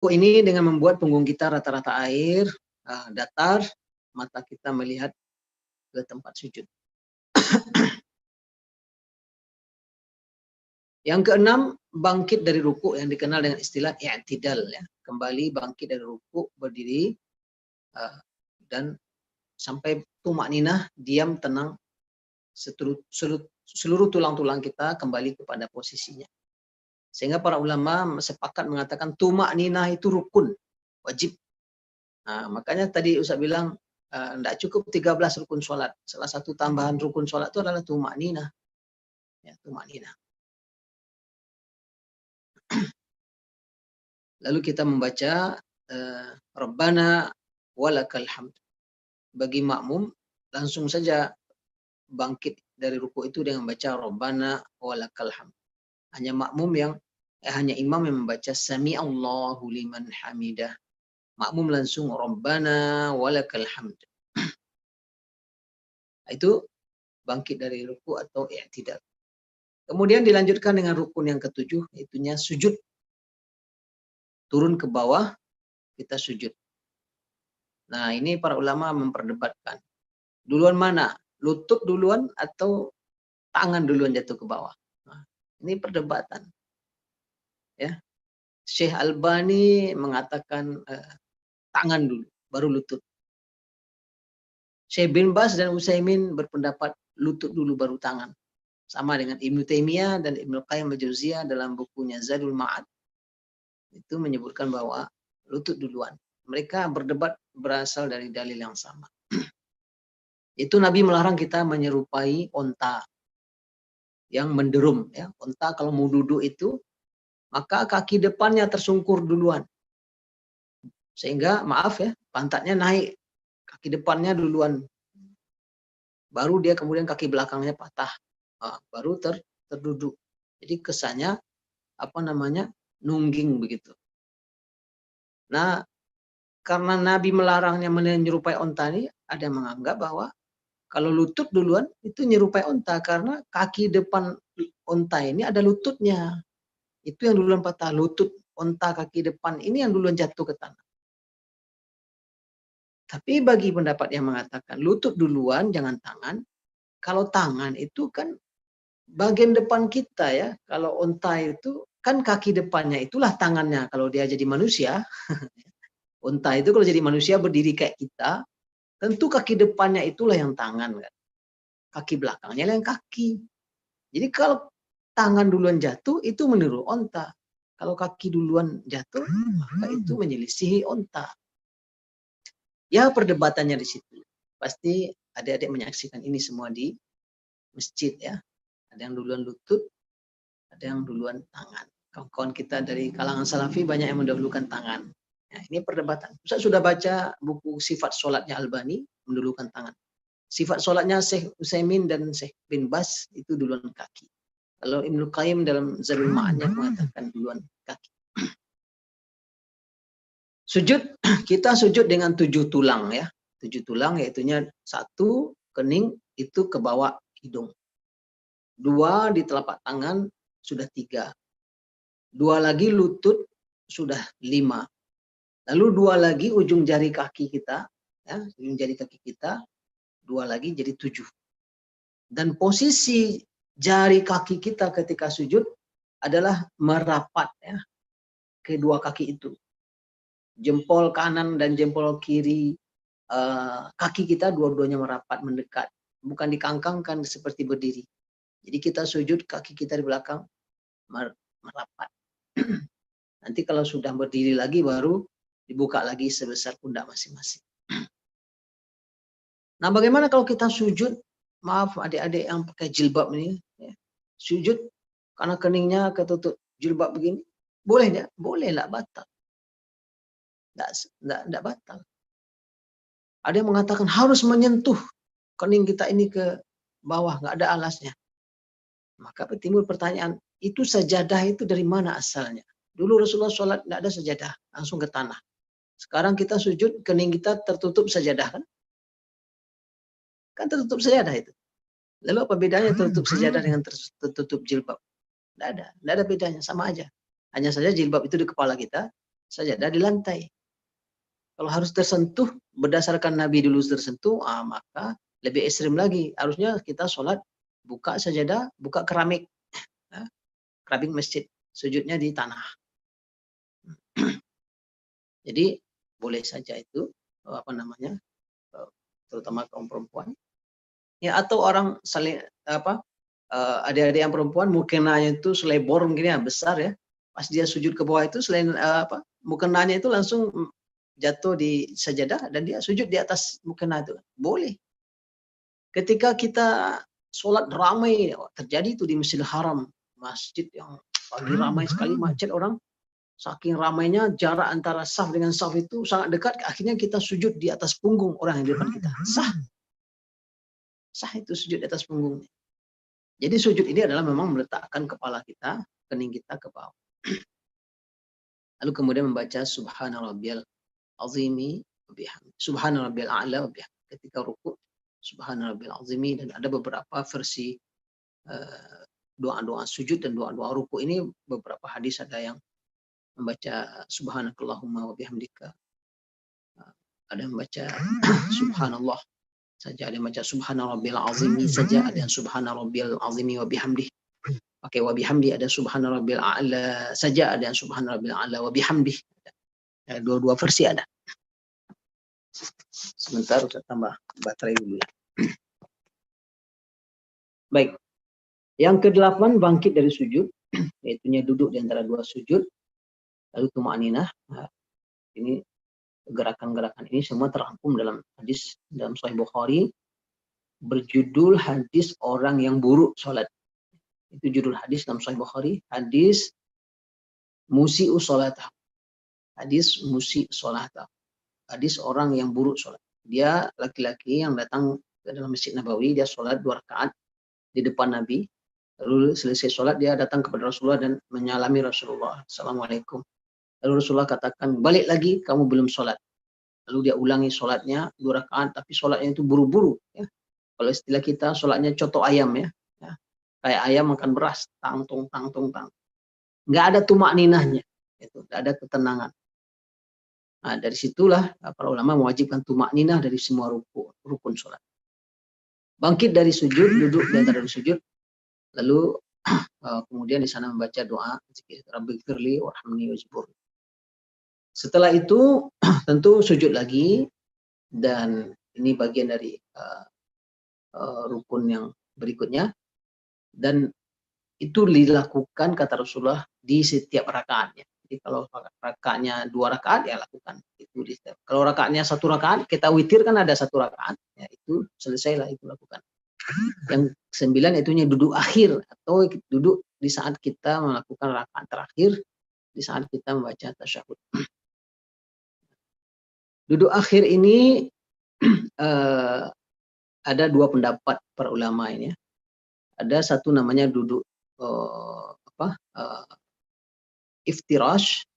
ini dengan membuat punggung kita rata-rata air, datar, mata kita melihat ke tempat sujud. Yang keenam, bangkit dari ruku yang dikenal dengan istilah i'tidal, ya. Kembali bangkit dari ruku, berdiri, dan sampai tumakninah, diam, tenang, seluruh tulang-tulang kita kembali kepada posisinya. Sehingga para ulama sepakat mengatakan tumakninah itu rukun, wajib. Nah, makanya tadi Ustaz bilang tidak cukup 13 rukun sholat. Salah satu tambahan rukun sholat itu adalah tumakninah. Ya, tumakninah. Lalu kita membaca Rabbana walakal hamd. Bagi makmum langsung saja bangkit dari ruku itu dengan membaca Rabbana walakal hamd. Hanya makmum yang hanya imam yang membaca Sami'allahu liman hamidah. Makmum langsung Rabbana walakal hamd. Itu bangkit dari ruku atau i'tidal. Kemudian dilanjutkan dengan rukun yang ketujuh, itunya sujud. Turun ke bawah, kita sujud. Nah, ini para ulama memperdebatkan. Duluan mana? Lutut duluan atau tangan duluan jatuh ke bawah? Nah, ini perdebatan. Ya. Syekh Albani mengatakan tangan dulu, baru lutut. Syekh bin Baz dan Utsaimin berpendapat lutut dulu baru tangan. Sama dengan Ibnu Taimiyah dan Ibnu Qayyim al-Jauziyah dalam bukunya Zadul Ma'ad. Itu menyebutkan bahwa lutut duluan. Mereka berdebat berasal dari dalil yang sama. Itu Nabi melarang kita menyerupai onta yang menderum. Ya. Onta kalau mau duduk itu, maka kaki depannya tersungkur duluan. Sehingga, maaf ya, pantatnya naik. Kaki depannya duluan. Baru dia kemudian kaki belakangnya patah. Baru terduduk. Jadi kesannya, nungging begitu. Nah, karena Nabi melarangnya menyerupai onta ini, ada yang menganggap bahwa kalau lutut duluan itu menyerupai onta karena kaki depan onta ini ada lututnya. Itu yang duluan patah, lutut onta kaki depan ini yang duluan jatuh ke tanah. Tapi bagi pendapat yang mengatakan lutut duluan jangan tangan, kalau tangan itu kan bagian depan kita ya. Kalau onta itu kan kaki depannya itulah tangannya kalau dia jadi manusia. Onta itu kalau jadi manusia berdiri kayak kita, tentu kaki depannya itulah yang tangan kan. Kaki belakangnya yang kaki. Jadi kalau tangan duluan jatuh itu meniru onta. Kalau kaki duluan jatuh maka itu menyelisihi onta. Ya perdebatannya di situ. Pasti adik-adik menyaksikan ini semua di masjid ya. Ada yang duluan lutut, ada yang duluan tangan. Kawan-kawan kita dari kalangan salafi banyak yang mendahulukan tangan. Nah, ini perdebatan. Ustaz sudah baca buku Sifat Sholatnya Albani, mendahulukan tangan. Sifat sholatnya Syekh Utsaimin dan Syekh bin Baz itu duluan kaki. Kalau Ibnu Qayyim dalam Zadul Ma'adnya mengatakan duluan kaki. Sujud, kita sujud dengan 7 tulang ya. 7 tulang yaitunya 1 kening itu ke bawah hidung. 2 di telapak tangan sudah 3. 2 lagi lutut sudah 5. Lalu 2 lagi ujung jari kaki kita, ya, ujung jari kaki kita, 2 lagi jadi 7. Dan posisi jari kaki kita ketika sujud adalah merapat ya, kedua kaki itu. Jempol kanan dan jempol kiri kaki kita dua-duanya merapat mendekat, bukan dikangkangkan seperti berdiri. Jadi kita sujud kaki kita di belakang merapat. Nanti kalau sudah berdiri lagi baru dibuka lagi sebesar pundak masing-masing. Nah, bagaimana kalau kita sujud? Maaf adik-adik yang pakai jilbab ini, ya. Sujud karena keningnya ketutup jilbab begini, boleh enggak? Boleh lah, batal. Enggak batal. Ada yang mengatakan harus menyentuh kening kita ini ke bawah, nggak ada alasnya. Maka timbul pertanyaan, itu sajadah itu dari mana asalnya? Dulu Rasulullah sholat nggak ada sajadah, langsung ke tanah. Sekarang kita sujud, kening kita tertutup sajadah kan? Kan tertutup sajadah itu. Lalu apa bedanya tertutup sajadah dengan tertutup jilbab? Nggak ada bedanya, sama aja. Hanya saja jilbab itu di kepala kita, sajadah di lantai. Kalau harus tersentuh, berdasarkan Nabi dulu tersentuh, maka lebih ekstrim lagi. Harusnya kita sholat buka sajadah, buka keramik, keramik masjid, sujudnya di tanah. Jadi boleh saja itu terutama kaum perempuan. Ya, atau orang saling adik-adik yang perempuan mukenanya itu selebor mungkin ya besar ya. Pas dia sujud ke bawah itu selain mukenanya itu langsung jatuh di sajadah dan dia sujud di atas mukena itu. Boleh. Ketika kita sholat ramai, terjadi itu di Masjidil Haram, masjid yang lagi ramai sekali, macet orang. Saking ramainya jarak antara saf dengan saf itu sangat dekat, akhirnya kita sujud di atas punggung orang yang di depan kita. Sah itu sujud di atas punggungnya. Jadi sujud ini adalah memang meletakkan kepala kita, kening kita ke bawah. Lalu kemudian membaca Subhanarabbiyal azimi wa bihamdi. Subhanarabbiyal a'la wa bihamdi. Ketika ruku, Subhanarabbiyal azimi, dan ada beberapa versi doa-doa sujud dan doa-doa ruku ini, beberapa hadis ada yang membaca Subhanakallahumma wa bihamdika. Ada yang membaca Subhanallah saja, ada yang baca Subhanarabbiyal azimi saja, ada yang Subhanarabbiyal azimi wa bihamdi. Pakai wa bihamdi, ada Subhanarabbiyal a'la saja, ada yang Subhanarabbiyal a'la wa bihamdi. Dua-dua versi ada. Sebentar saya tambah baterai dulu ya. Baik. Yang ke-8 bangkit dari sujud, yaitunya duduk di antara dua sujud, lalu tuma'ninah. Nah, ini gerakan-gerakan ini semua terangkum dalam hadis dalam Sahih Bukhari berjudul hadis orang yang buruk sholat. Itu judul hadis dalam Sahih Bukhari, hadis musi'u sholatah. Hadis musi'u sholatah. Hadis orang yang buruk sholat. Dia laki-laki yang datang ke dalam Masjid Nabawi, dia sholat 2 rakaat di depan Nabi. Lalu selesai sholat dia datang kepada Rasulullah dan menyalami Rasulullah. Assalamualaikum. Lalu Rasulullah katakan, balik lagi, kamu belum sholat. Lalu dia ulangi sholatnya 2 rakaat, tapi sholatnya itu buru-buru. Ya. Kalau istilah kita, sholatnya coto ayam ya. Kayak ayam makan beras, tang tong. Nggak ada tumak ninahnya, itu nggak ada ketenangan. Nah, dari situlah para ulama mewajibkan tumak ninah dari semua rukun sholat. Bangkit dari sujud, duduk di antara sujud, lalu kemudian di sana membaca doa zikir Rabbighfirli warhamni wajburni. Setelah itu tentu sujud lagi, dan ini bagian dari rukun yang berikutnya, dan itu dilakukan kata Rasulullah di setiap rakaatnya. Jadi kalau rakaatnya 2 rakaat ya lakukan itu di setiap. Kalau rakaatnya 1 rakaat, kita witir kan ada 1 rakaat, ya itu selesailah itu lakukan. Yang 9 itunya duduk akhir, atau duduk di saat kita melakukan rakaat terakhir, di saat kita membaca tasyahud. Duduk akhir ini ada 2 pendapat para ulama ini ya. Ada satu namanya duduk iftirash,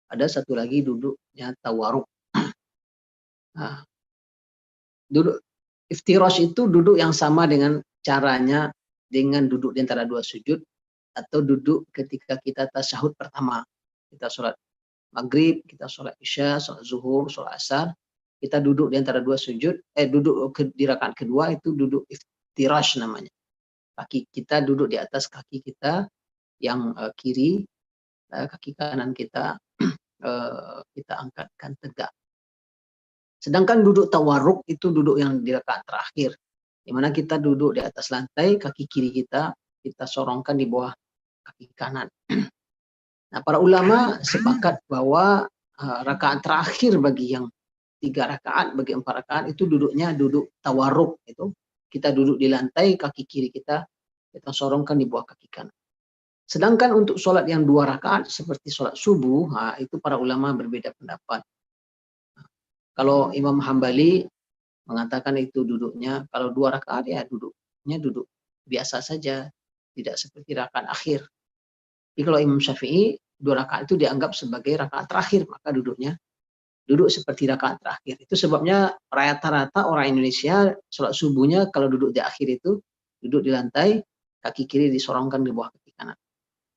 ada satu lagi duduknya tawaruk. Nah, duduk iftirash itu duduk yang sama dengan caranya dengan duduk di antara 2 sujud, atau duduk ketika kita tasyahud pertama. Kita sholat maghrib, kita sholat isya, sholat zuhur, sholat asar, kita duduk di antara 2 sujud, duduk di rakaat kedua itu duduk iftirash namanya. Kaki kita duduk di atas kaki kita yang kiri, kaki kanan kita kita angkatkan tegak. Sedangkan duduk tawarruk itu duduk yang di rakaat terakhir, di mana kita duduk di atas lantai, kaki kiri kita sorongkan di bawah kaki kanan. Nah, para ulama sepakat bahwa rakaat terakhir bagi yang 3 rakaat, bagi 4 rakaat itu duduknya duduk tawarruk, itu kita duduk di lantai, kaki kiri kita sorongkan di bawah kaki kanan. Sedangkan untuk sholat yang 2 rakaat seperti sholat subuh, itu para ulama berbeda pendapat. Kalau Imam Hambali mengatakan itu duduknya, kalau 2 rakaat ya duduknya duduk biasa saja, tidak seperti rakaat akhir. Jadi kalau Imam Syafi'i 2 rakaat itu dianggap sebagai rakaat terakhir, maka duduknya duduk seperti rakaat terakhir. Itu sebabnya rata-rata orang Indonesia sholat subuhnya kalau duduk di akhir itu duduk di lantai, kaki kiri disorongkan di bawah kaki kanan.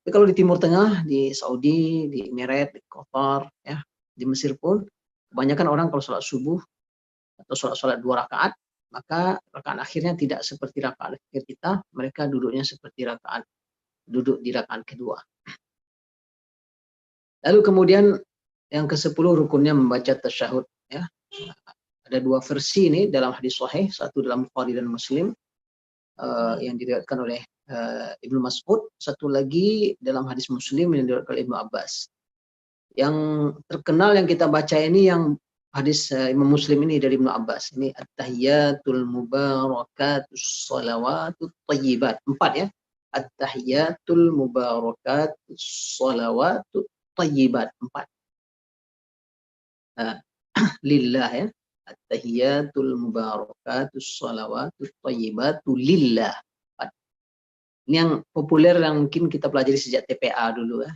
Tapi kalau di Timur Tengah, di Saudi, di Emirat, di Qatar, ya, di Mesir pun, kebanyakan orang kalau sholat subuh atau sholat 2 rakaat, maka rakaat akhirnya tidak seperti rakaat akhir kita, mereka duduknya seperti duduk di rakaat kedua. Lalu kemudian yang ke-10 rukunnya membaca tasyahud, ya. Ada 2 versi ini dalam hadis sahih, satu dalam Bukhari dan Muslim, yang diriwayatkan oleh Ibnu Mas'ud, satu lagi dalam hadis Muslim yang diriwayatkan oleh Ibnu Abbas. Yang terkenal yang kita baca ini yang hadis Imam Muslim ini dari Ibnu Abbas. Ini at-tahiyatul mubarakatus salawatut thayyibat. 4 ya. At-tahiyatul mubarakatus salawatut thayyibat. 4. Lillah ya. At-tahiyatul mubarakatus salawatut thayyibatu lillah. Ini yang populer yang mungkin kita pelajari sejak TPA dulu ya.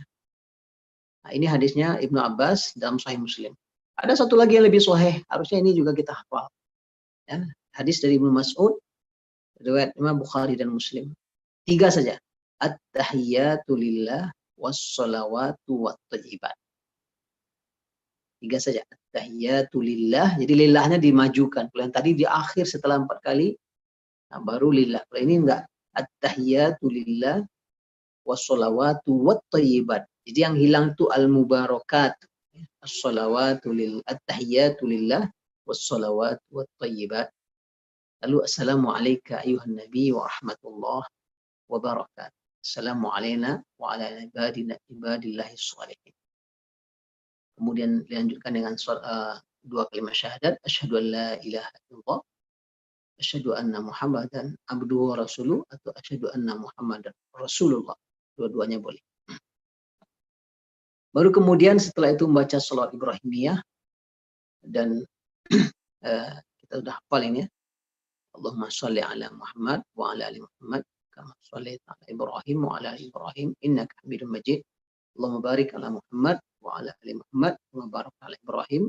Nah, ini hadisnya Ibnu Abbas dalam Sahih Muslim. Ada satu lagi yang lebih sahih, harusnya ini juga kita hafal. Ya, hadis dari Ibnu Mas'ud, riwayat Imam Bukhari dan Muslim. 3 saja. At-tahiyyatu lillah was-salawatu wat-thayyibat. 3 saja. At-tahiyyatu lillah, jadi lillahnya dimajukan. Kalau yang tadi di akhir setelah 4 kali, nah baru lillah. Kalau ini enggak. At-tahiyyatu lillah was-salawatu wat-thayyibat. Jadi yang hilang itu al-mubarakat. As-salawatu lillah, at-tahiyyatu lillah was-salawatu wat-thayyibat. Lalu assalamu alayka ayuhan nabi wa rahmatullah wa barakatuh. Assalamu alayna wa ala ibadillahi shalihin. Kemudian dilanjutkan dengan 2 kalimat syahadat, asyhadu an la ilaha illallah, asyhadu anna Muhammadan abduhu wa rasuluh, atau asyhadu anna Muhammadan rasulullah. Dua-duanya boleh. Baru kemudian setelah itu membaca sholawat Ibrahimiyah, dan kita sudah hafal ini ya. Allahumma sholli ala Muhammad wa ala ali Muhammad kama shallaita ala Ibrahim wa ala ali Ibrahim innaka Hamidum Majid. Allahumma barik ala Muhammad wa ala ali Muhammad kama barakta ala Ibrahim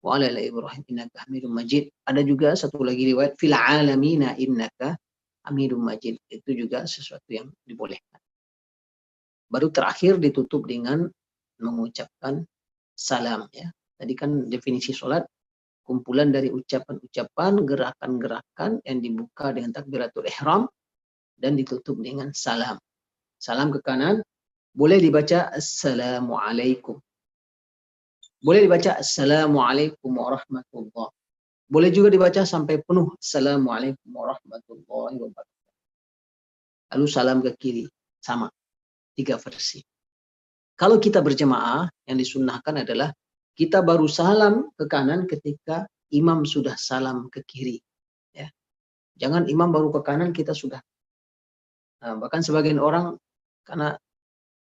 wa ala ali Ibrahim innaka Hamidum Majid. Ada juga satu lagi riwayat fil alamina innaka Hamidum Majid. Itu juga sesuatu yang dibolehkan. Baru terakhir ditutup dengan mengucapkan salam ya. Tadi kan definisi sholat kumpulan dari ucapan-ucapan, gerakan-gerakan yang dibuka dengan takbiratul ihram dan ditutup dengan salam. Salam ke kanan, boleh dibaca assalamualaikum. Boleh dibaca assalamualaikum warahmatullah. Boleh juga dibaca sampai penuh assalamualaikum warahmatullahi wabarakatuh. Lalu salam ke kiri, sama. 3 versi. Kalau kita berjemaah, yang disunnahkan adalah kita baru salam ke kanan ketika imam sudah salam ke kiri. Ya. Jangan imam baru ke kanan kita sudah. Nah, bahkan sebagian orang, karena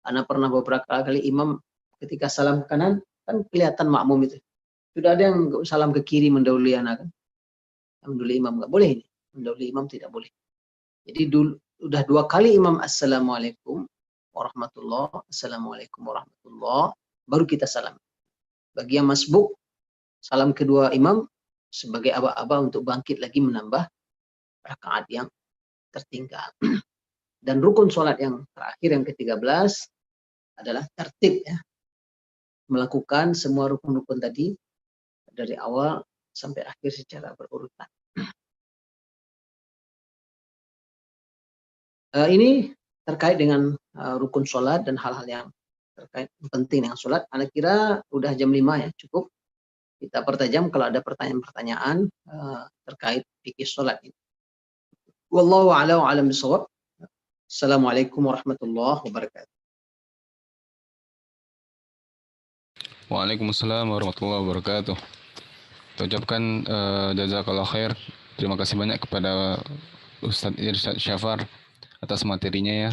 Anda pernah beberapa kali imam ketika salam ke kanan, kan kelihatan makmum itu. Sudah ada yang salam ke kiri mendahului anak kan. Mendahului imam nggak boleh ini. Mendahului imam tidak boleh. Jadi udah 2 kali imam assalamualaikum warahmatullah, assalamualaikum warahmatullah, baru kita salam. Bagi yang masbuk, salam kedua imam sebagai aba-aba untuk bangkit lagi menambah rakaat yang tertinggal. Dan rukun sholat yang terakhir, yang ke-13, adalah tertib ya. Melakukan semua rukun-rukun tadi dari awal sampai akhir secara berurutan. Ini terkait dengan rukun sholat dan hal-hal yang terkait penting dengan sholat. Anda kira udah jam 5 ya, cukup. Kita pertajam kalau ada pertanyaan-pertanyaan terkait fikih sholat ini. Wallahu a'lam bishawab. Assalamualaikum warahmatullahi wabarakatuh. Waalaikumsalam warahmatullahi wabarakatuh. Kita ucapkan jazakallah khair. Terima kasih banyak kepada Ustadz Irsyad Syafar atas materinya ya.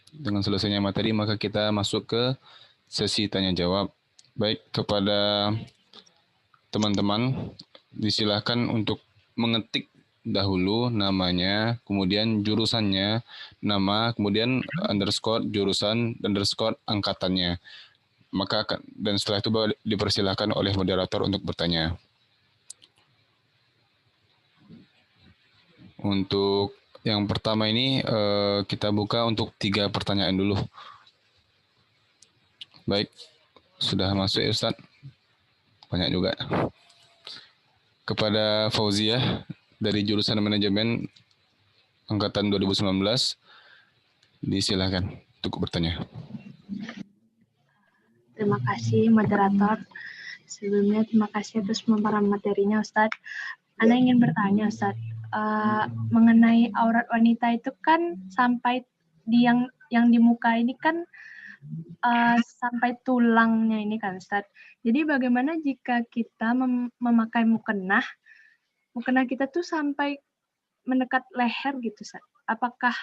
Dengan selesainya materi maka kita masuk ke sesi tanya jawab. Baik, kepada teman-teman disilahkan untuk mengetik dahulu namanya, kemudian jurusannya, nama, kemudian underscore jurusan, underscore angkatannya. Maka dan setelah itu dipersilahkan oleh moderator untuk bertanya. Untuk Yang pertama ini kita buka untuk 3 pertanyaan dulu. Baik, sudah masuk ya Ustadz? Banyak juga. Kepada Fauziah dari jurusan manajemen angkatan 2019, disilahkan untuk bertanya. Terima kasih moderator. Sebelumnya terima kasih atas pemaparan materinya Ustadz. Ana ingin bertanya Ustadz, mengenai aurat wanita itu kan sampai di yang di muka ini kan sampai tulangnya ini kan Ustadz. Jadi bagaimana jika kita memakai mukena kita tuh sampai mendekat leher gitu Ustadz. Apakah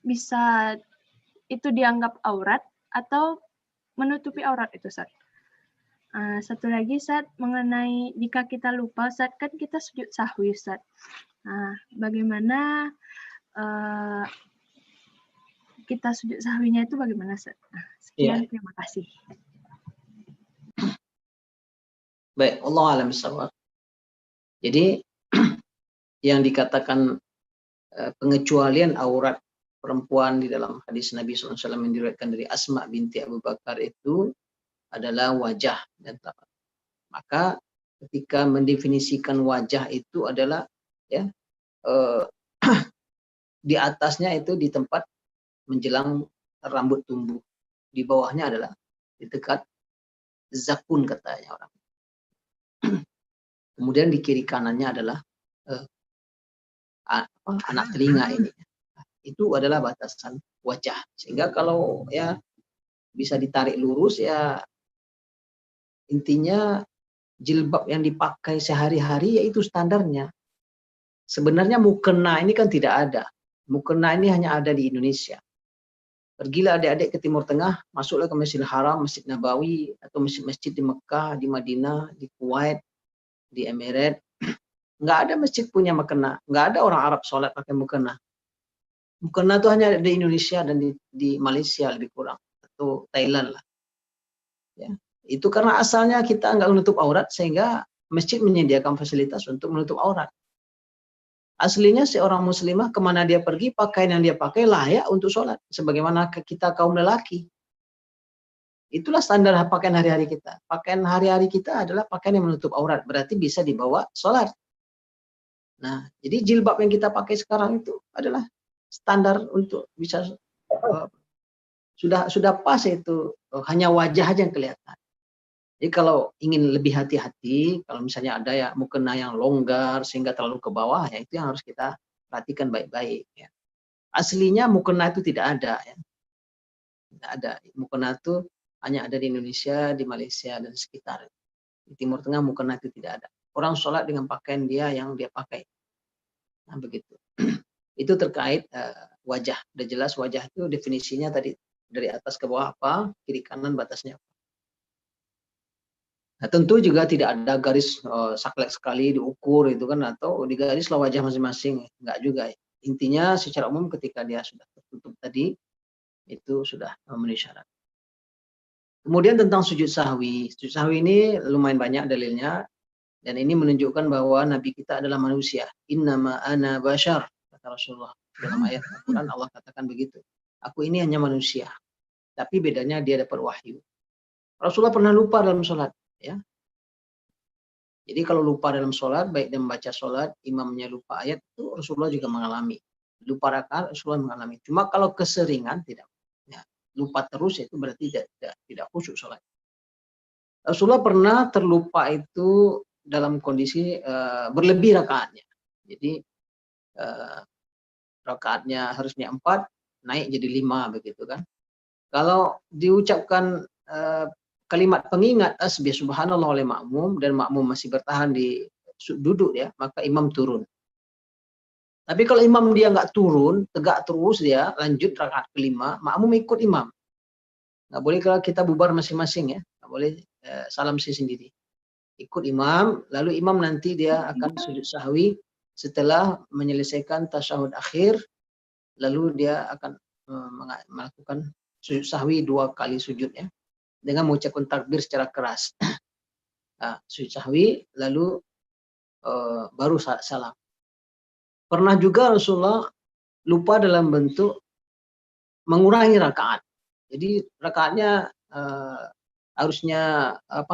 bisa itu dianggap aurat atau menutupi aurat itu Ustadz? Satu lagi Ustadz, mengenai jika kita lupa Ustadz, kan kita sujud sahwi Ustadz. Bagaimana kita sujud sahwinya itu bagaimana Ustadz? Sekian, terima kasih. Baik, Allah alam bisawab. Jadi yang dikatakan pengecualian aurat perempuan di dalam hadis Nabi SAW yang diriwayatkan dari Asma binti Abu Bakar itu adalah wajah dan tapak. Maka ketika mendefinisikan wajah itu adalah ya di atasnya itu di tempat menjelang rambut tumbuh, di bawahnya adalah di dekat zakun katanya orang. Kemudian di kiri kanannya adalah anak telinga ini. Itu adalah batasan wajah. Sehingga kalau ya bisa ditarik lurus ya intinya jilbab yang dipakai sehari-hari yaitu standarnya. Sebenarnya mukena ini kan tidak ada. Mukena ini hanya ada di Indonesia. Pergilah adik-adik ke Timur Tengah, masuklah ke Masjidil Haram, Masjid Nabawi, atau masjid-masjid di Mekah, di Madinah, di Kuwait, di Emirat. Nggak ada masjid punya mukena. Nggak ada orang Arab sholat pakai mukena. Mukena itu hanya di Indonesia dan di Malaysia lebih kurang. Atau Thailand lah. Ya. Itu karena asalnya kita nggak menutup aurat, sehingga masjid menyediakan fasilitas untuk menutup aurat. Aslinya seorang muslimah kemana dia pergi, pakaian yang dia pakai layak untuk sholat. Sebagaimana kita kaum lelaki. Itulah standar pakaian hari-hari kita. Pakaian hari-hari kita adalah pakaian yang menutup aurat. Berarti bisa dibawa sholat. Nah, jadi jilbab yang kita pakai sekarang itu adalah standar untuk bisa sudah pas itu, hanya wajah aja yang kelihatan. Jadi kalau ingin lebih hati-hati, kalau misalnya ada ya mukena yang longgar sehingga terlalu ke bawah, ya itu yang harus kita perhatikan baik-baik. Ya. Aslinya mukena itu tidak ada. Ya. Tidak ada. Mukena itu hanya ada di Indonesia, di Malaysia, dan sekitar. Di Timur Tengah mukena itu tidak ada. Orang sholat dengan pakaian dia yang dia pakai. Nah begitu. Itu terkait wajah. Udah jelas wajah itu definisinya tadi dari atas ke bawah apa, kiri kanan batasnya apa. Nah, tentu juga tidak ada garis saklek sekali diukur itu kan, atau digarislah wajah masing-masing, enggak juga. Intinya secara umum ketika dia sudah tertutup tadi itu sudah memenuhi syarat. Kemudian tentang sujud sahwi. Sujud sahwi ini lumayan banyak dalilnya dan ini menunjukkan bahwa Nabi kita adalah manusia. Innama ana bashar, kata Rasulullah dalam ayat Al-Quran. Allah katakan begitu. Aku ini hanya manusia, tapi bedanya dia dapat wahyu. Rasulullah pernah lupa dalam sholat. Ya. Jadi kalau lupa dalam sholat, baik dalam membaca sholat, imamnya lupa ayat, itu Rasulullah juga mengalami. Lupa rakaat, Rasulullah mengalami. Cuma kalau keseringan, tidak. Ya, lupa terus, itu berarti tidak khusyuk sholat. Rasulullah pernah terlupa itu dalam kondisi berlebih rakaatnya. Jadi rakaatnya harusnya 4, naik jadi 5, begitu kan. Kalau diucapkan kalimat pengingat tasbih subhanallah oleh makmum dan makmum masih bertahan di duduk ya, maka imam turun. Tapi kalau imam dia nggak turun, tegak terus dia lanjut rakaat kelima, makmum ikut imam. Nggak boleh kalau kita bubar masing-masing ya, nggak boleh salam sendiri. Ikut imam, lalu imam nanti dia akan sujud sahwi setelah menyelesaikan tasyahud akhir, lalu dia akan melakukan sujud sahwi 2 kali sujud ya, dengan mengucapkan takbir secara keras. Nah, sujud sahwi lalu baru salam. Pernah juga Rasulullah lupa dalam bentuk mengurangi rakaat. Jadi rakaatnya harusnya 4,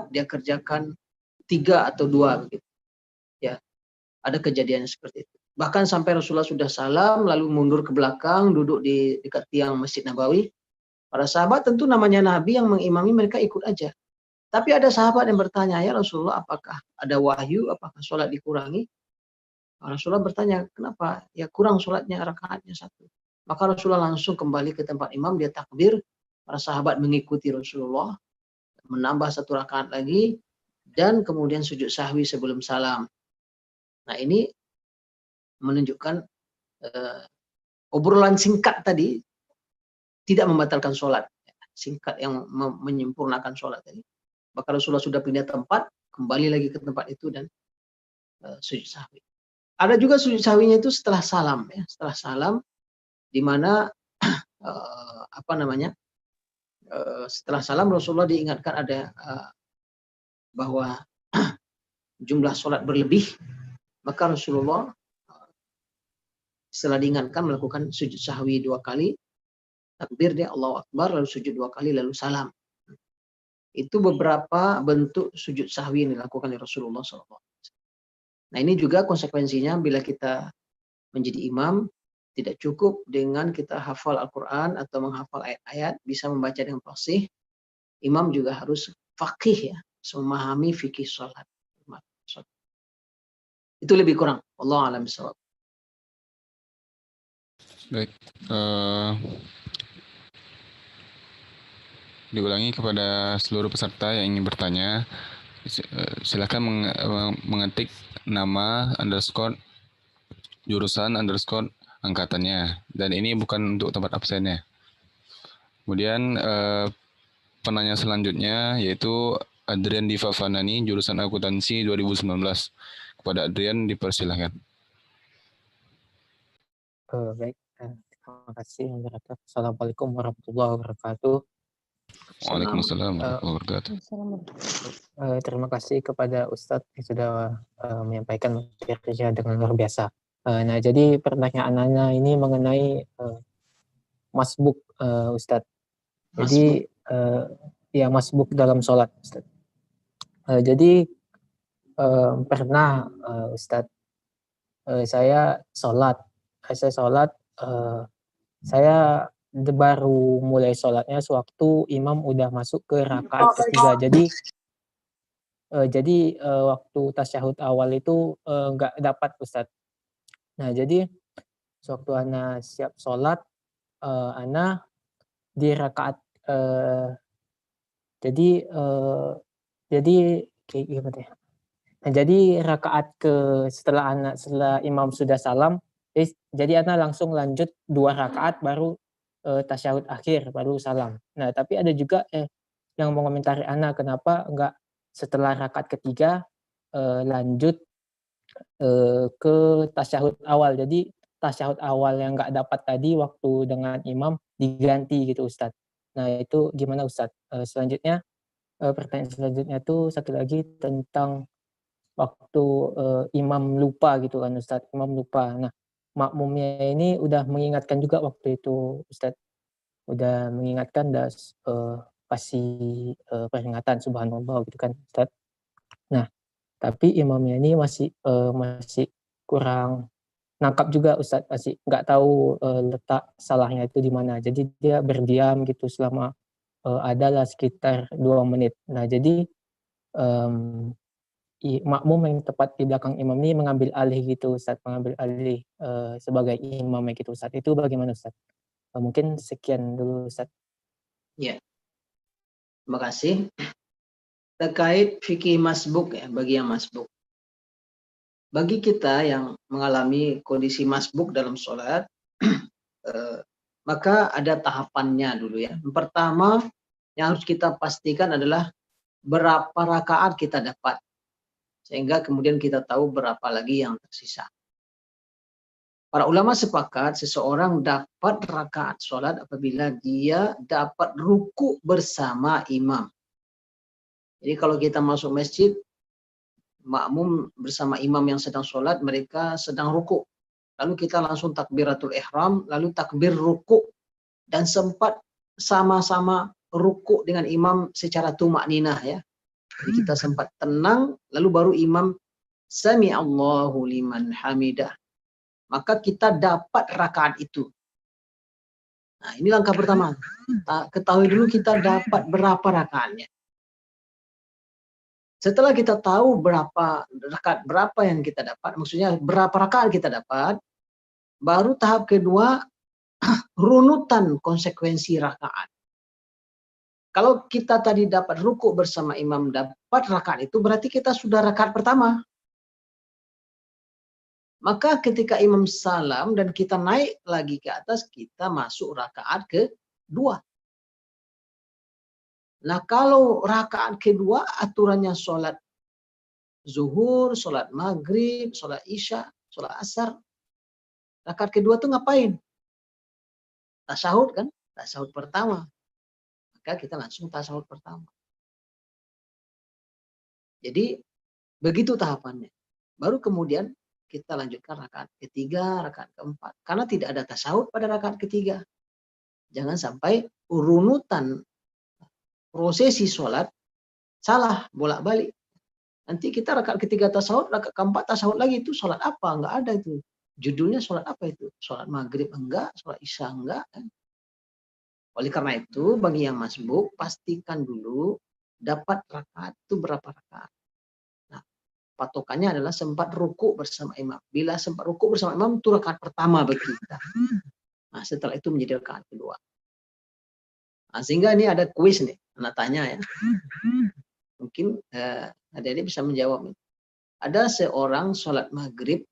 dia kerjakan 3 atau 2 begitu. Ya, ada kejadian seperti itu. Bahkan sampai Rasulullah sudah salam lalu mundur ke belakang duduk di dekat tiang Masjid Nabawi. Para sahabat tentu namanya Nabi yang mengimami, mereka ikut aja. Tapi ada sahabat yang bertanya, ya Rasulullah, apakah ada wahyu, apakah sholat dikurangi? Rasulullah bertanya, kenapa? Ya kurang sholatnya, rakaatnya 1. Maka Rasulullah langsung kembali ke tempat imam, dia takbir, para sahabat mengikuti Rasulullah, menambah 1 rakaat lagi, dan kemudian sujud sahwi sebelum salam. Nah ini menunjukkan obrolan singkat tadi tidak membatalkan sholat. Singkat yang menyempurnakan sholat tadi. Maka Rasulullah sudah pindah tempat, kembali lagi ke tempat itu dan sujud sahwi. Ada juga sujud sahwinya itu setelah salam, ya, setelah salam, di mana setelah salam Rasulullah diingatkan ada bahwa jumlah sholat berlebih, maka Rasulullah setelah diingatkan melakukan sujud sahwi 2 kali, takbir dia Allahu Akbar, lalu sujud 2 kali, lalu salam. Itu beberapa bentuk sujud sahwi yang dilakukan oleh Rasulullah SAW. Nah ini juga konsekuensinya bila kita menjadi imam, tidak cukup dengan kita hafal Al-Quran atau menghafal ayat-ayat, bisa membaca dengan fasih. Imam juga harus faqih, ya, memahami fikih sholat. Itu lebih kurang. Wallahu a'lam bishawab. Baik. Diulangi kepada seluruh peserta yang ingin bertanya, silakan mengetik nama _ jurusan _ angkatannya, dan ini bukan untuk tempat absennya. Kemudian penanya selanjutnya yaitu Adrian Diva Fanani, jurusan akuntansi 2019. Kepada Adrian dipersilahkan. Baik, terima kasih moderator. Assalamualaikum warahmatullahi wabarakatuh. Waalaikumsalam warahmatullahi wabarakatuh. Terima kasih kepada Ustadz yang sudah menyampaikan materinya dengan luar biasa. Nah, jadi pertanyaan Anda ini mengenai masbuk, Ustadz. Jadi ya masbuk dalam sholat, Ustadz. Jadi pernah Ustadz, saya sholat, saya baru mulai sholatnya sewaktu imam udah masuk ke rakaat ketiga. Jadi waktu tasyahud awal itu nggak dapat, Ustadz. Nah, jadi sewaktu ana siap sholat, ana di rakaat jadi kayak gimana ya? Nah, jadi rakaat setelah imam sudah salam, jadi ana langsung lanjut 2 rakaat baru tasyahud akhir baru salam. Nah, tapi ada juga yang mengomentari ana kenapa enggak setelah rakaat ketiga lanjut ke tasyahud awal. Jadi tasyahud awal yang enggak dapat tadi waktu dengan imam diganti gitu, Ustadz. Nah, itu gimana, Ustadz? Selanjutnya pertanyaan selanjutnya itu satu lagi tentang waktu imam lupa gitu kan, Ustadz. Imam lupa. Nah, makmumnya ini udah mengingatkan juga waktu itu, Ustadz. Udah mengingatkan dan kasih peringatan subhanallah gitu kan, Ustadz. Nah, tapi imamnya ini masih kurang nangkap juga, Ustadz, masih nggak tahu letak salahnya itu di mana. Jadi dia berdiam gitu selama adalah sekitar 2 menit. Nah, jadi makmum yang tepat di belakang imam ini mengambil alih gitu, Ustadz, mengambil alih sebagai imam gitu, Ustadz. Itu bagaimana, Ustadz? Mungkin sekian dulu, Ustadz. Ya, terima kasih. Terkait fikih masbuk, ya, bagi yang masbuk. Bagi kita yang mengalami kondisi masbuk dalam sholat, maka ada tahapannya dulu, ya. Yang pertama yang harus kita pastikan adalah berapa rakaat kita dapat, sehingga kemudian kita tahu berapa lagi yang tersisa. Para ulama sepakat seseorang dapat rakaat sholat apabila dia dapat ruku bersama imam. Jadi kalau kita masuk masjid, makmum bersama imam yang sedang sholat, mereka sedang ruku. Lalu kita langsung takbiratul ihram, lalu takbir ruku, dan sempat sama-sama ruku dengan imam secara tumakninah ya. Jadi kita sempat tenang, lalu baru imam sami Allahu liman hamidah. Maka kita dapat rakaat itu. Nah, ini langkah pertama. Ketahui dulu kita dapat berapa rakaatnya. Setelah kita tahu berapa rakaat berapa yang kita dapat, maksudnya berapa rakaat kita dapat, baru tahap kedua runutan konsekuensi rakaat. Kalau kita tadi dapat ruku bersama imam dapat rakaat itu, berarti kita sudah rakaat pertama. Maka ketika imam salam dan kita naik lagi ke atas, kita masuk rakaat kedua. Nah, kalau rakaat kedua aturannya sholat zuhur, sholat maghrib, sholat isya, sholat asar. Rakaat kedua tuh ngapain? Tasyahud kan? Tasyahud pertama. Maka kita langsung tasyahud pertama. Jadi begitu tahapannya. Baru kemudian kita lanjutkan rakaat ketiga, rakaat keempat. Karena tidak ada tasyahud pada rakaat ketiga. Jangan sampai urunutan prosesi sholat salah, bolak-balik. Nanti kita rakaat ketiga tasyahud, rakaat keempat tasyahud lagi, itu sholat apa? Enggak ada itu. Judulnya sholat apa itu? Sholat maghrib enggak, sholat isya enggak. Oleh karena itu, bagi yang masbuk, pastikan dulu dapat rakaat itu berapa rakaat. Nah, patokannya adalah sempat ruku bersama imam. Bila sempat ruku bersama imam, itu rakaat pertama bagi kita. Nah, setelah itu menjadi rakaat kedua. Nah, sehingga ini ada kuis nih, anak tanya ya. Mungkin adik-adik bisa menjawab. Ada seorang sholat maghrib,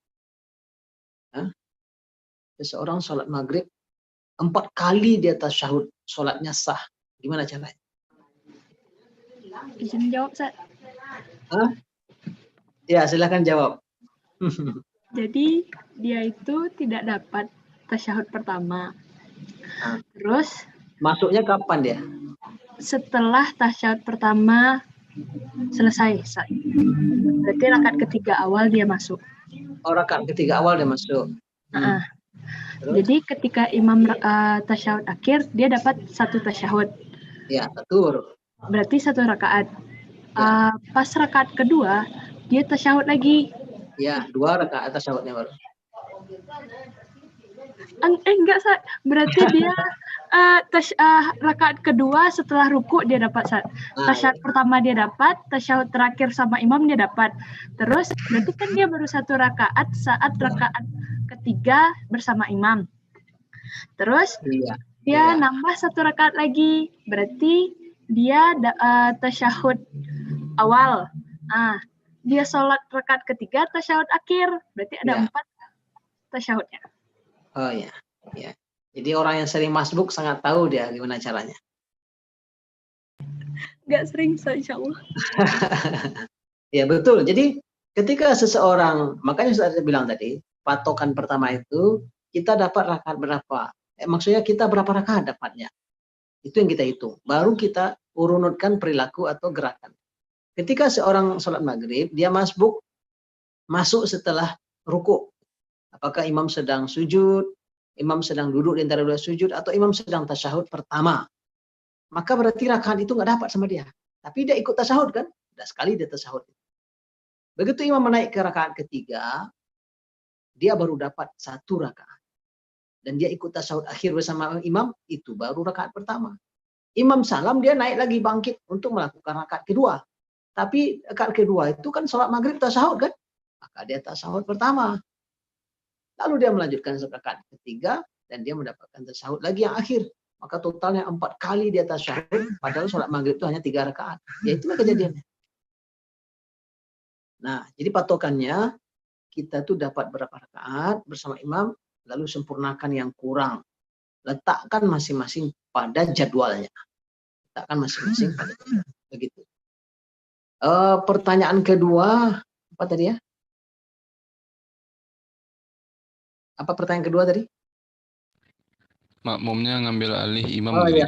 seseorang sholat maghrib 4 kali di atas tasyahud, sholatnya sah. Gimana caranya? Izin jawab, Ustaz. Ya, silakan jawab. Jadi dia itu tidak dapat tasyahud pertama. Terus Masuknya kapan dia? setelah tasyahud pertama selesai, Ustaz. Berarti rakaat ketiga awal dia masuk. Oh, rakaat ketiga awal dia masuk. Terus? Jadi ketika imam tasyahud akhir, dia dapat 1 tasyahud. Ya, betul. Berarti 1 rakaat. Pas rakaat kedua, dia tasyahud lagi. Ya, 2 rakaat tasyahudnya baru. Enggak, Sat. Berarti dia rakaat kedua setelah ruku dia dapat, Sat. Tasyahud pertama dia dapat, tasyahud terakhir sama imam dia dapat. Terus berarti kan dia baru 1 rakaat saat rakaat ketiga bersama imam. Terus dia nambah 1 rakaat lagi. Berarti dia tasyahud awal. Dia sholat rakaat ketiga, tasyahud akhir. Berarti ada 4 tasyahudnya. Oh ya, ya. Jadi orang yang sering masbuk sangat tahu dia gimana caranya. Nggak sering, insya Allah. Ya betul. Jadi ketika seseorang, makanya saya bilang tadi, patokan pertama itu kita dapat rakaat berapa. Maksudnya kita berapa rakaat dapatnya. Itu yang kita hitung. Baru kita urunutkan perilaku atau gerakan. Ketika seorang sholat maghrib, dia masbuk masuk setelah ruku. Apakah imam sedang sujud, imam sedang duduk di antara 2 sujud, atau imam sedang tasyahud pertama. Maka berarti rakaat itu nggak dapat sama dia. Tapi dia ikut tasyahud kan? Sudah sekali dia tasyahud. Begitu imam menaik ke rakaat ketiga, dia baru dapat 1 rakaat. Dan dia ikut tasyahud akhir bersama imam, itu baru rakaat pertama. Imam salam, dia naik lagi bangkit untuk melakukan rakaat kedua. Tapi rakaat kedua itu kan sholat maghrib tasyahud kan? Maka dia tasyahud pertama. Lalu dia melanjutkan rakaat ketiga dan dia mendapatkan tasyahud lagi yang akhir. Maka totalnya 4 kali dia tasyahud, padahal sholat maghrib itu hanya 3 rakaat. Ya itulah kejadiannya. Nah, jadi patokannya kita tuh dapat berapa rakaat bersama imam, lalu sempurnakan yang kurang. Letakkan masing-masing pada jadwalnya. Letakkan masing-masing pada jadwalnya. Begitu. Pertanyaan kedua, apa tadi ya? Apa pertanyaan kedua tadi? Makmumnya ngambil alih imam. Oh iya.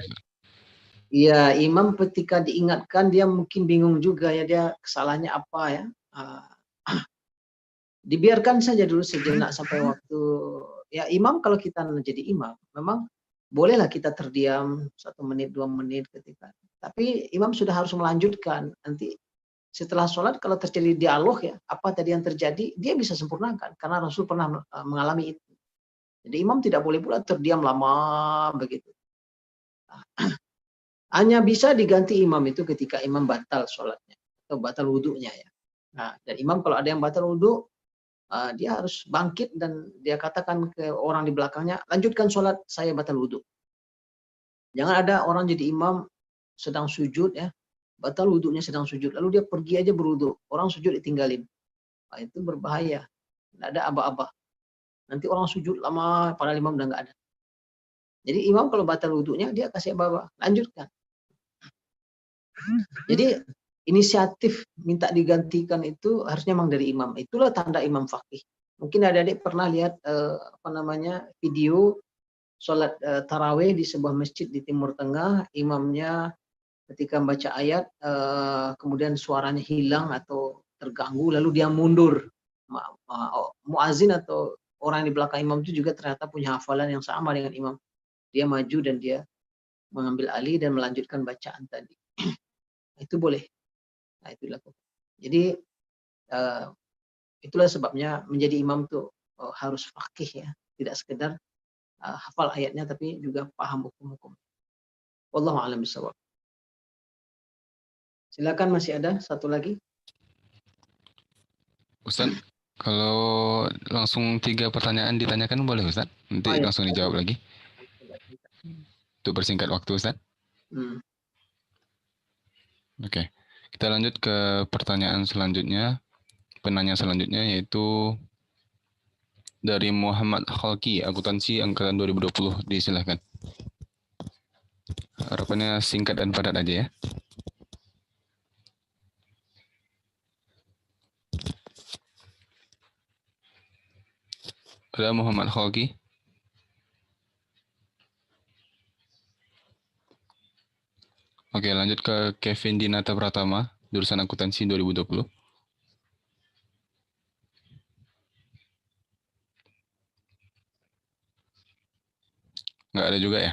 Iya, imam ketika diingatkan dia mungkin bingung juga ya, dia kesalahannya apa ya. dibiarkan saja dulu sejenak sampai waktu ya imam. Kalau kita menjadi imam, memang bolehlah kita terdiam 1 menit 2 menit ketika, tapi imam sudah harus melanjutkan. Nanti setelah sholat kalau terjadi dialog ya, apa tadi yang terjadi dia bisa sempurnakan karena Rasul pernah mengalami itu. Jadi imam tidak boleh pula terdiam lama begitu. Hanya bisa diganti imam itu ketika imam batal sholatnya atau batal wudhunya ya. Nah, dan imam kalau ada yang batal wudhu, dia harus bangkit dan dia katakan ke orang di belakangnya, lanjutkan sholat, saya batal wudhu. Jangan ada orang jadi imam sedang sujud ya, batal wudhunya sedang sujud, lalu dia pergi aja berwudhu, orang sujud ditinggalin. Nah, itu berbahaya. Tidak ada aba-aba. Nanti orang sujud lama, padahal imam udah nggak ada. Jadi imam kalau batal wudhunya, dia kasih aba-aba, lanjutkan. Jadi inisiatif minta digantikan itu harusnya memang dari imam. Itulah tanda imam faqih. Mungkin adik-adik pernah lihat video sholat tarawih di sebuah masjid di Timur Tengah, imamnya ketika membaca ayat kemudian suaranya hilang atau terganggu, lalu dia mundur. Muazin atau orang di belakang imam itu juga ternyata punya hafalan yang sama dengan imam. Dia maju dan dia mengambil alih dan melanjutkan bacaan tadi. Itu boleh. Nah, itu dilakukan. Jadi itulah sebabnya menjadi imam tuh harus faqih ya, tidak sekedar hafal ayatnya tapi juga paham hukum-hukum. Wallahu a'lam bishawab. Silakan, masih ada satu lagi. Ustaz, kalau langsung 3 pertanyaan ditanyakan boleh Ustaz? Nanti langsung dijawab lagi. Untuk bersingkat waktu Ustaz. Oke. Kita lanjut ke pertanyaan selanjutnya. Penanya selanjutnya yaitu dari Muhammad Khalki, akuntansi angkatan 2020. Disilahkan. Harapannya singkat dan padat aja ya. Ada Muhammad Khalki. Oke, lanjut ke Kevin Dinata Pratama, jurusan akuntansi 2020. Nggak ada juga ya?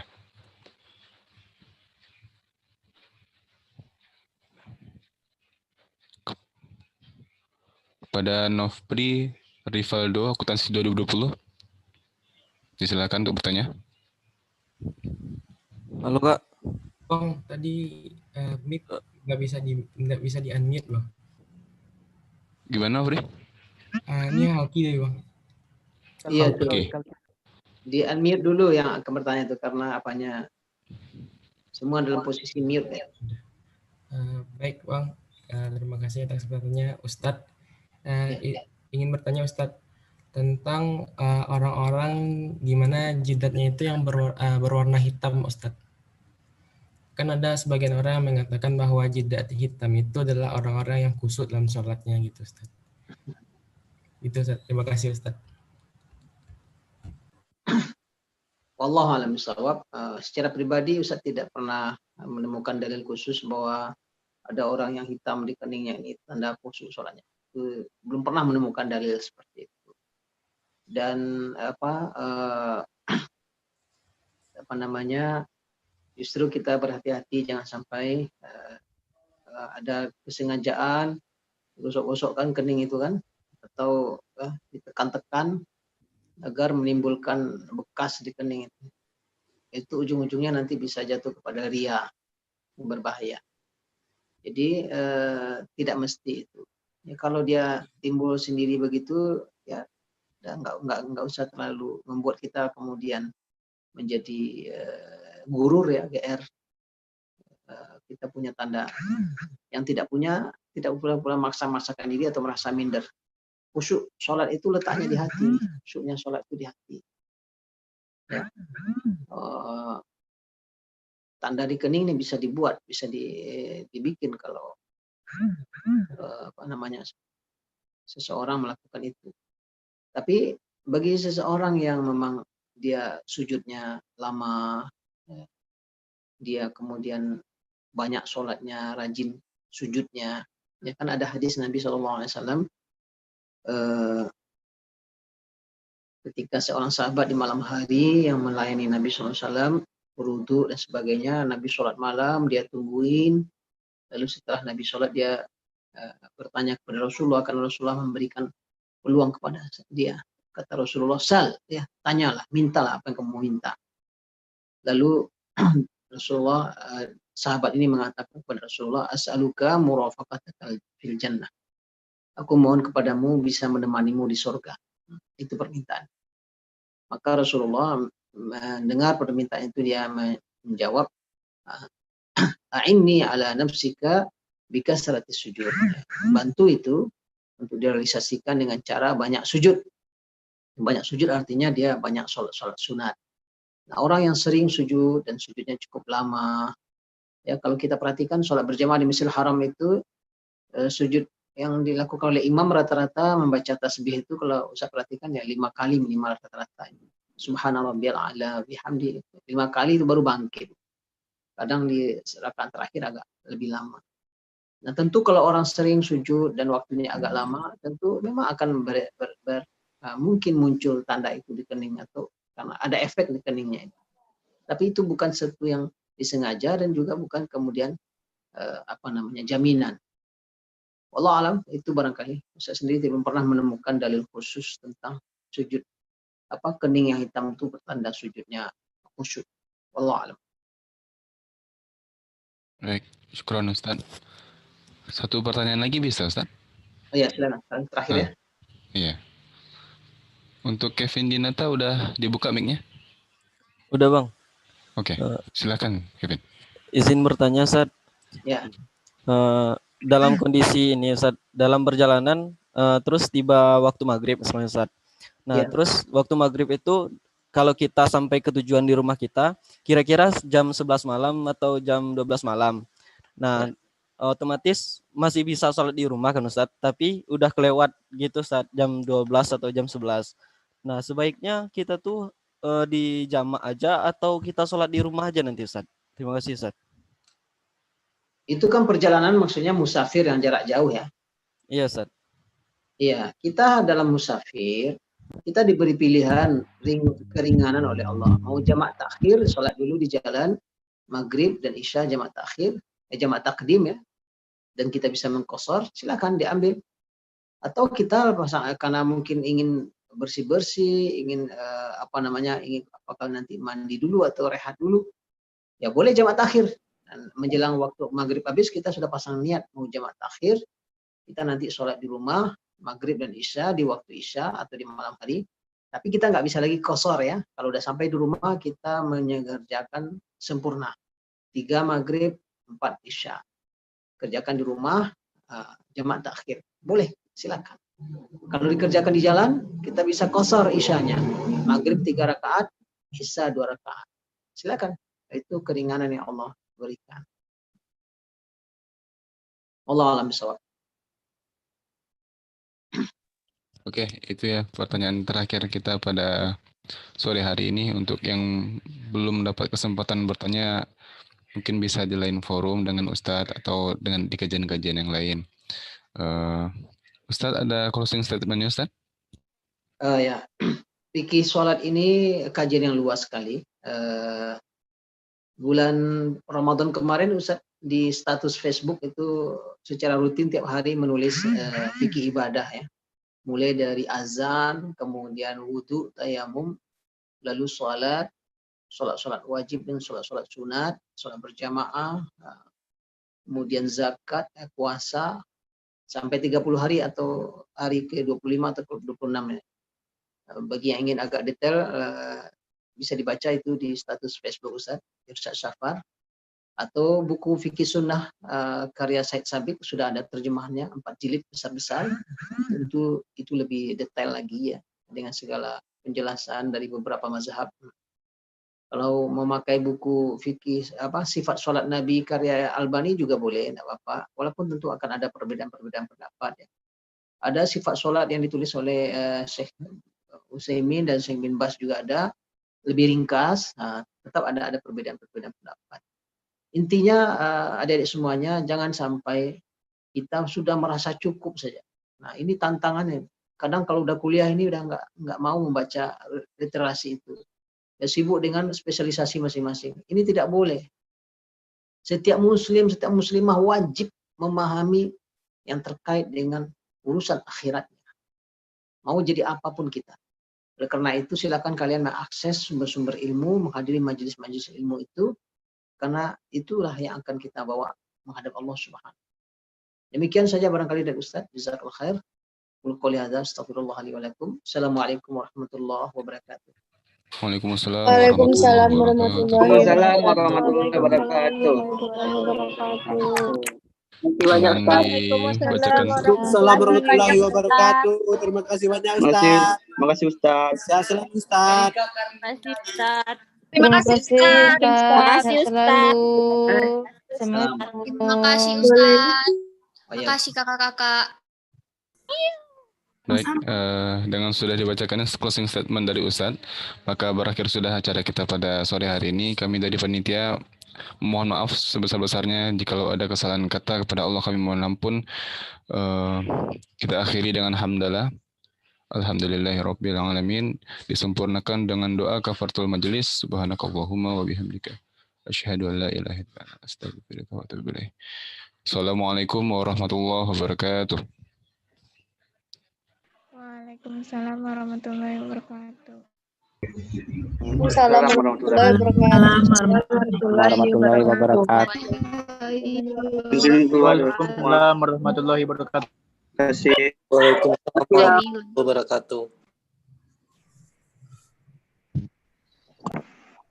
Pada Novpri Rivaldo, akuntansi 2020. Disilakan untuk bertanya. Halo Kak. Bang, tadi mic nggak bisa di unmute loh. Gimana, Fri? Ini Halki deh Bang. Iya, Oke. Di unmute dulu yang akan bertanya itu karena apanya semua dalam posisi mute ya. Baik Bang, terima kasih atas kesempatannya Ustadz. Ingin bertanya Ustadz tentang orang-orang di mana jidatnya itu yang berwarna hitam Ustadz. Kan ada sebagian orang yang mengatakan bahwa jidat hitam itu adalah orang-orang yang khusyuk dalam sholatnya gitu Ustaz. Itu Ustaz. Terima kasih Ustaz. Wallahu a'lam bishawab. Secara pribadi Ustaz tidak pernah menemukan dalil khusus bahwa ada orang yang hitam di keningnya ini tanda khusyuk sholatnya. Belum pernah menemukan dalil seperti itu. Dan justru kita berhati-hati jangan sampai ada kesengajaan gosok-gosokkan kening itu kan, atau ditekan-tekan agar menimbulkan bekas di kening itu. Itu ujung-ujungnya nanti bisa jatuh kepada riya yang berbahaya. Jadi tidak mesti itu. Ya, kalau dia timbul sendiri begitu ya nggak usah terlalu membuat kita kemudian menjadi gurur ya, GR. Kita punya tanda, yang tidak punya tidak pula maksa-maksakan diri atau merasa minder. Khusyuk sholat itu letaknya di hati, khusyuknya sholat itu di hati. Ya. Tanda di kening ini bisa dibuat, bisa dibikin kalau seseorang melakukan itu. Tapi bagi seseorang yang memang dia sujudnya lama, dia kemudian banyak sholatnya, rajin sujudnya, Ya kan ada hadis Nabi SAW ketika seorang sahabat di malam hari yang melayani Nabi SAW, berwudu dan sebagainya, Nabi sholat malam, dia tungguin, lalu setelah Nabi sholat dia bertanya kepada Rasulullah, karena Rasulullah memberikan peluang kepada dia. Kata Rasulullah, sal, ya, tanyalah, mintalah apa yang kamu minta. Lalu Rasulullah, sahabat ini mengatakan kepada Rasulullah, as'aluka murafaqataka fil jannah. Aku mohon kepadamu bisa menemanimu di surga. Itu permintaan. Maka Rasulullah mendengar permintaan itu, dia menjawab, a'inni ala nafsika bikasrati sujud. Bantu itu untuk direalisasikan dengan cara banyak sujud. Banyak sujud artinya dia banyak sholat sunat. Nah, orang yang sering sujud dan sujudnya cukup lama, ya kalau kita perhatikan sholat berjamaah di Masjidil Haram itu, sujud yang dilakukan oleh imam rata-rata membaca tasbih itu, kalau Ustaz perhatikan ya 5 kali minimal rata-rata. Subhanarabbiyal a'la bihamdi, 5 kali itu baru bangkit. Kadang di rakaat terakhir agak lebih lama. Nah tentu kalau orang sering sujud dan waktunya agak lama, tentu memang akan mungkin muncul tanda itu di kening, atau karena ada efek di keningnya itu. Tapi itu bukan sesuatu yang disengaja dan juga bukan kemudian jaminan. Wallahu alam, itu barangkali saya sendiri belum pernah menemukan dalil khusus tentang sujud kening yang hitam itu pertanda sujudnya khusyuk. Wallahu alam. Baik, syukran Ustaz. Satu pertanyaan lagi bisa Ustaz? Oh ya, silakan. Terakhir ya. Iya. Untuk Kevin Dinata udah dibuka mic-nya? Udah Bang. Oke, silakan Kevin. Izin bertanya Ustaz. Ya. Dalam kondisi ini Ustaz, dalam perjalanan terus tiba waktu maghrib misalnya Ustaz. Nah, terus waktu maghrib itu kalau kita sampai ke tujuan di rumah kita, kira-kira jam 11 malam atau jam 12 malam. Nah, otomatis masih bisa sholat di rumah kan Ustaz, tapi udah kelewat gitu Ustaz, jam 12 atau jam 11. Nah, sebaiknya kita tuh di jamak aja atau kita sholat di rumah aja nanti Ustaz. Terima kasih Ustaz. Itu kan perjalanan maksudnya musafir yang jarak jauh ya? Iya Ustaz. Iya, kita dalam musafir, kita diberi pilihan keringanan oleh Allah. Mau jamak takhir, sholat dulu di jalan, maghrib dan isya jamak takhir, jamak takdim ya, dan kita bisa mengqashar, silakan diambil. Atau kita karena mungkin ingin bersih-bersih, ingin ingin apakah nanti mandi dulu atau rehat dulu, ya boleh jamak takhir. Dan menjelang waktu maghrib habis kita sudah pasang niat mau jamak takhir, kita nanti sholat di rumah maghrib dan isya di waktu isya atau di malam hari. Tapi kita nggak bisa lagi qashar ya. Kalau udah sampai di rumah kita mengerjakan sempurna 3 maghrib 4 isya. Kerjakan di rumah jamak takhir. Boleh, silakan. Kalau dikerjakan di jalan, kita bisa qashar isyanya. Maghrib 3 rakaat, isya 2 rakaat. Silakan. Itu keringanan yang Allah berikan. Allah alam bisawab. Oke, itu ya pertanyaan terakhir kita pada sore hari ini. Untuk yang belum dapat kesempatan bertanya, mungkin bisa di lain forum dengan Ustadz atau dengan di kajian-kajian yang lain. Ustadz ada closing statement-nya Ustadz? Ya, fikih sholat ini kajian yang luas sekali. Bulan Ramadan kemarin Ustadz di status Facebook itu secara rutin tiap hari menulis fikih ibadah ya. Mulai dari azan, kemudian wudhu, tayamum, lalu sholat wajib dan sholat sunat, sholat berjamaah, kemudian zakat, puasa, sampai 30 hari atau hari ke-25 atau ke-26 ya. Bagi yang ingin agak detail, bisa dibaca itu di status Facebook Ustaz Irsyad Syafar, atau buku Fikih Sunnah karya Said Sabiq sudah ada terjemahannya 4 jilid besar-besar. Itu lebih detail lagi ya, dengan segala penjelasan dari beberapa mazhab. Kalau memakai buku fikih sifat sholat Nabi karya Albani juga boleh, tidak apa-apa. Walaupun tentu akan ada perbedaan-perbedaan pendapat ya. Ada sifat sholat yang ditulis oleh Syekh Utsaimin dan Syekh bin Bas juga ada, lebih ringkas. Tetap ada perbedaan pendapat. Intinya adik-adik semuanya jangan sampai Kita sudah merasa cukup saja. Nah, ini tantangannya. Kadang kalau udah kuliah ini udah nggak mau membaca literasi itu. Ya, sibuk dengan spesialisasi masing-masing. Ini tidak boleh. Setiap muslim, setiap muslimah wajib memahami yang terkait dengan urusan akhiratnya. Mau jadi apapun kita. Oleh karena itu silakan kalian mengakses sumber-sumber ilmu, menghadiri majelis-majelis ilmu itu, karena itulah yang akan kita bawa menghadap Allah Subhanahu. Demikian saja barangkali dari Ustaz. Jazakallahu khair. Qul qouli hadza astaghfirullah li wa lakum. Assalamualaikum warahmatullahi wabarakatuh. Waalaikumsalam Waalaikumsalam warahmatullahi warahmatullahi wabarakatuh. wabarakatuh. Dengan dibacakan. Waalaikumsalam warahmatullahi wabarakatuh. Terima kasih banyak Ustaz. Terima kasih Ustaz. Sehat selalu Ustaz. Terima kasih Ustaz. Terima kasih Ustaz. Terima kasih Ustaz. Terima kasih kakak-kakak. Baik, dengan sudah dibacakannya closing statement dari Ustadz, maka berakhir sudah acara kita pada sore hari ini. Kami dari panitia mohon maaf sebesar-besarnya jikalau ada kesalahan kata, kepada Allah kami mohon ampun. Kita akhiri dengan hamdalah. Alhamdulillahirabbil alamin. Disempurnakan dengan doa kafaratul majelis. Subhanakallahumma wa bihamdika asyhadu an la ilaha illa anta astaghfiruka wa atubu ilaik. Assalamualaikum warahmatullahi wabarakatuh. Waalaikumsalam warahmatullahi wabarakatuh. Assalamualaikum warahmatullahi wabarakatuh. Waalaikumsalam warahmatullahi wabarakatuh. Terima kasih. Waalaikumsalam wabarakatuh.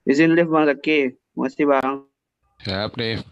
Izin live Bang Zaki. Terima kasih Bang. Siap, Dev.